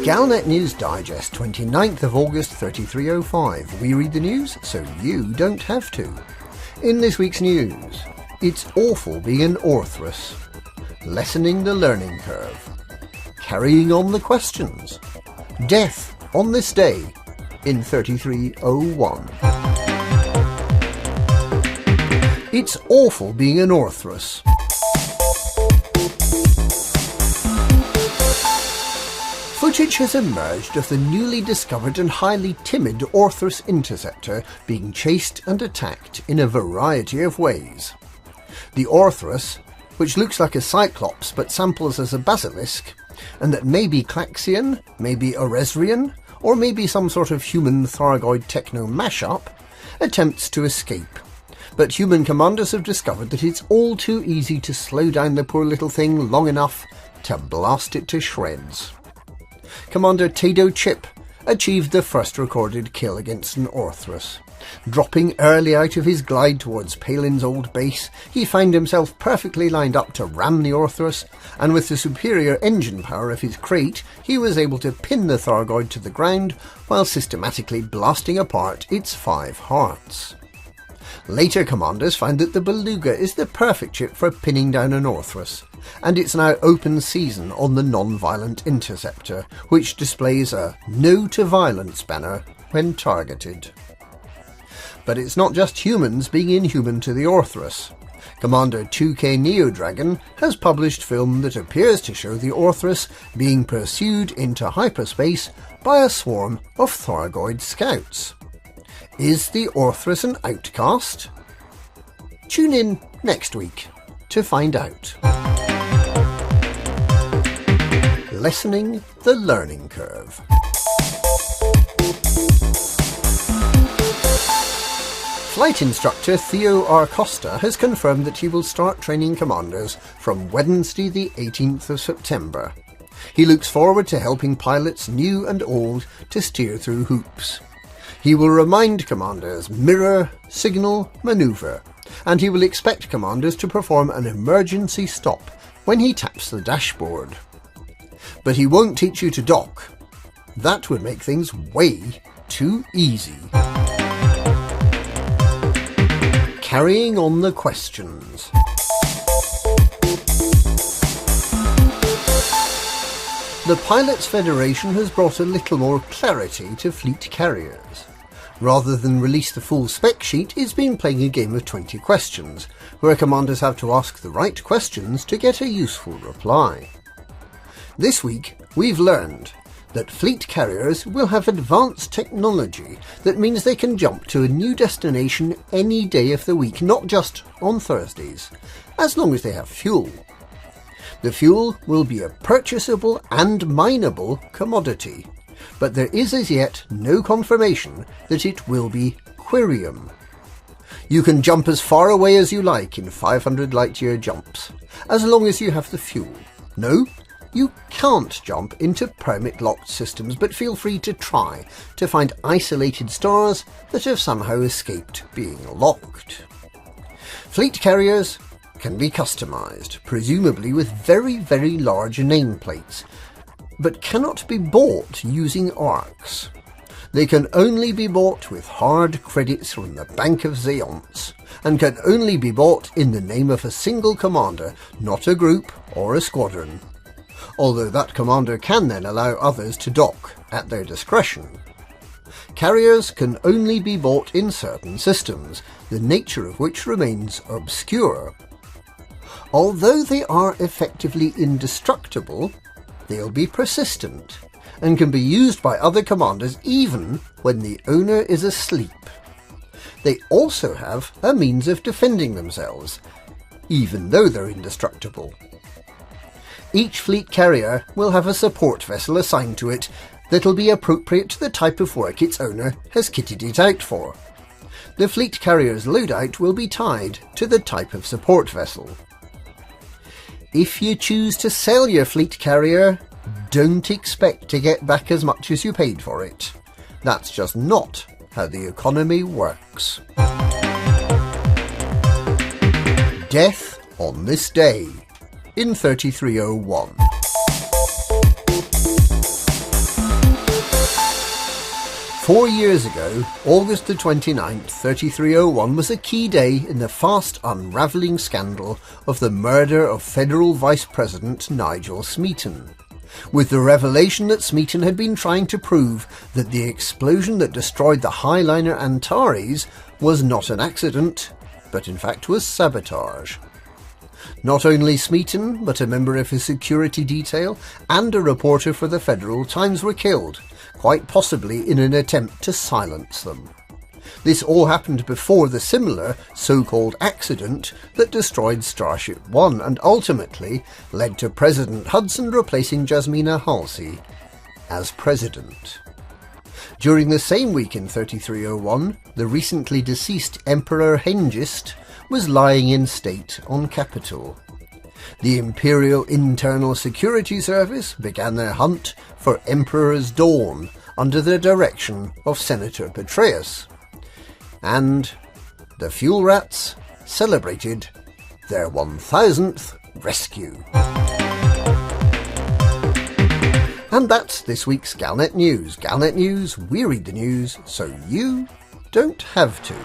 Galnet News Digest, 29th of August 3305. We read the news so you don't have to. In this week's news, it's awful being an Orthrus, lessening the learning curve, carrying on the questions, death on this day in 3301. It's awful being an Orthrus. Footage has emerged of the newly discovered and highly timid Orthrus interceptor being chased and attacked in a variety of ways. The Orthrus, which looks like a cyclops but samples as a basilisk, and that may be Klaxian, maybe Orezrian, or maybe some sort of human Thargoid techno mashup, attempts to escape. But human commanders have discovered that it's all too easy to slow down the poor little thing long enough to blast it to shreds. Commander Tado Chip achieved the first recorded kill against an Orthrus. Dropping early out of his glide towards Palin's old base, he found himself perfectly lined up to ram the Orthrus, and with the superior engine power of his crate, he was able to pin the Thargoid to the ground while systematically blasting apart its 5 hearts. Later commanders found that the Beluga is the perfect ship for pinning down an Orthrus, and it's now open season on the non-violent interceptor, which displays a No to Violence banner when targeted. But it's not just humans being inhuman to the Orthrus. Commander 2K Neo Dragon has published film that appears to show the Orthrus being pursued into hyperspace by a swarm of Thargoid scouts. Is the Orthrus an outcast? Tune in next week to find out. Lessening the learning curve. Flight instructor Theo R. Costa has confirmed that he will start training commanders from Wednesday the 18th of September. He looks forward to helping pilots new and old to steer through hoops. He will remind commanders mirror, signal, manoeuvre, and he will expect commanders to perform an emergency stop when he taps the dashboard. But he won't teach you to dock. That would make things way too easy. Carrying on the questions. The Pilots Federation has brought a little more clarity to fleet carriers. Rather than release the full spec sheet, it's been playing a game of 20 questions, where commanders have to ask the right questions to get a useful reply. This week, we've learned that fleet carriers will have advanced technology that means they can jump to a new destination any day of the week, not just on Thursdays, as long as they have fuel. The fuel will be a purchasable and mineable commodity, but there is as yet no confirmation that it will be Quirium. You can jump as far away as you like in 500 light-year jumps, as long as you have the fuel. No, you can't jump into permit-locked systems, but feel free to try to find isolated stars that have somehow escaped being locked. Fleet carriers can be customised, presumably with very, very large nameplates, but cannot be bought using ARCs. They can only be bought with hard credits from the Bank of Zeonts, and can only be bought in the name of a single commander, not a group or a squadron, although that commander can then allow others to dock at their discretion. Carriers can only be bought in certain systems, the nature of which remains obscure. Although they are effectively indestructible, they'll be persistent, and can be used by other commanders even when the owner is asleep. They also have a means of defending themselves, even though they're indestructible. Each fleet carrier will have a support vessel assigned to it that'll be appropriate to the type of work its owner has kitted it out for. The fleet carrier's loadout will be tied to the type of support vessel. If you choose to sell your fleet carrier, don't expect to get back as much as you paid for it. That's just not how the economy works. Death on this day in 3301. 4 years ago, August the 29th, 3301 was a key day in the fast unravelling scandal of the murder of Federal Vice President Nigel Smeaton, with the revelation that Smeaton had been trying to prove that the explosion that destroyed the Highliner Antares was not an accident, but in fact was sabotage. Not only Smeaton, but a member of his security detail and a reporter for the Federal Times were killed, quite possibly in an attempt to silence them. This all happened before the similar so-called accident that destroyed Starship One and ultimately led to President Hudson replacing Jasmina Halsey as president. During the same week in 3301, the recently deceased Emperor Hengist was lying in state on Capitol. The Imperial Internal Security Service began their hunt for Emperor's Dawn under the direction of Senator Petraeus, and the Fuel Rats celebrated their 1000th rescue. And that's this week's Galnet News. Galnet News, we read the news so you don't have to.